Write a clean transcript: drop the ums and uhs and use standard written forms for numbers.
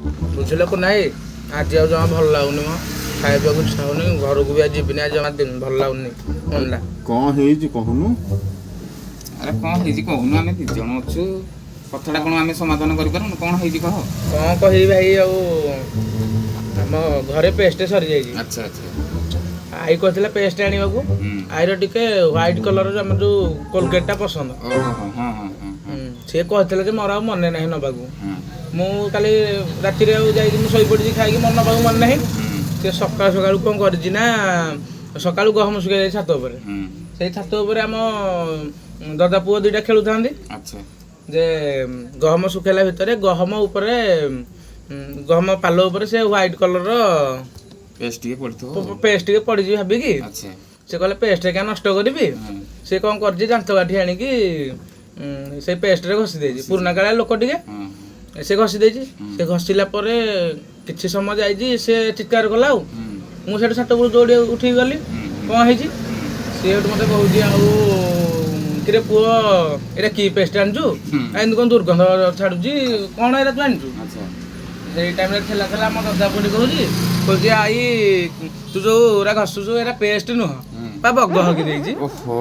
ବୁଝିଲ କୁ ନାଇଁ ଆଜି ଆଉ ଜମା ଭଲ ଲାଗୁନି ମ ଖାଇବାକୁ ଇଚ୍ଛା ହଉନି ଘରକୁ ବି ଆଜି ଯିବିନି ଆଜି ଜମା ଦିନ ଭଲ ଲାଗୁନି ମନଟା କଣ ହେଇଛି କହୁନୁ? ଆରେ କଣ ହେଇଛି କହୁନୁ ଆମେ 2 ଜଣ ଅଛୁ କଥାଟା କଣ ଆମେ ସମାଧାନ କରିପାରୁନୁ କଣ ହେଇଛି କହ। କଣ କହିବି ଭାଇ ଆଉ ଆମ ଘରେ ପେଷ୍ଟ ସରିଯାଇଛି। ଆଚ୍ଛା ଆଚ୍ଛା ଆଈ କହିଥିଲା ପେଷ୍ଟ ଆଣିବାକୁ ହୁଁ ଆଈର ଟିକେ ହ୍ୱାଇଟ୍ କଲର ଆମର ଯୋଉ କୋଲଗେଟଟା ପସନ୍ଦ। ଓହୋ ହଁ ହଁ ହଁ ହଁ ସିଏ କହିଥିଲେ ଯେ ମୋର ଆଉ ମନେ ନାହିଁ ନେବାକୁ। ହଁ ମୁଁ କାଲି ରାତିରେ ଆଉ ଯାଇକି ମୁଁ ଶୋଇପଡ଼ିଛି ଖାଇକି ମୋର ନେବାକୁ ମନେ ନାହିଁ। ହୁଁ ସେ ସକାଳୁ ସକାଳୁ କଣ କରିଛି ନା ସକାଳୁ ଗହମ ଶୁଖେଇ ଯାଇଛି ଛାତ ଉପରେ। ହୁଁ ସେଇ ଛାତ ଉପରେ ଆମ ଦଦା ପୁଅ 2ଟା ଖେଳୁଥାନ୍ତି ଆଚ୍ଛା ଯେ ଗହମ ଶୁଖେଇଲା ଭିତରେ ଗହମ ଉପରେ ଗହମ ପାଲ ଉପରେ ସେ ହ୍ୱାଇଟ୍ କଲରର ପେଷ୍ଟ ଟିକେ ପଡ଼ିଥିବ ଆଉ। ପେଷ୍ଟ ଟିକେ ପଡ଼ିଛି ଭାବିକି ଆଚ୍ଛା ସେ କହିଲେ ପେଷ୍ଟ ଏକା ନଷ୍ଟ କରିବି ହୁଁ ସେ କଣ କରିଛି ଦାନ୍ତ କାଠି ଆଣିକି ସେ ପେଷ୍ଟରେ ଘଷି ଦେଇଛି ପୁରୁଣା କାଳିଆ ଲୋକ ଟିକେ ହଁ ସେ ଘଷି ଦେଇଛି। ହୁଁ ସେ ଘଷିଲା ପରେ କିଛି ସମୟ ଯାଇଛି ସେ ଚିତ୍କାର କଲା ଆଉ ହୁଁ ମୁଁ ସେଠୁ ଛାତ ଉପରୁ ଦୌଡ଼ି ଉଠିକି ଗଲି ହୁଁ କଣ ହେଇଛି ସିଏ ହେଠୁ ମୋତେ କହୁଛି ଆଉ କିରେ ପୁଅ ଏଇଟା କି ପେଷ୍ଟ ଆଣିଛୁ ହୁଁ ଏମିତି କଣ ଦୁର୍ଗନ୍ଧ ଛାଡ଼ୁଛି କଣ ଏଇଟା ତୁ ଆଣିଛୁ। ଆଚ୍ଛା ସେଇ ଟାଇମ୍ରେ ଥିଲା ଆମ ଦଦା ପୁଣି କହୁଛି ଆଈ ତୁ ଯୋଉ ଏରା ଘଷୁଛୁ ଏରା ପେଷ୍ଟ ନୁହଁ ହୁଁ ବା ବଗ ହଗି ଦେଇଛି। ଓହୋ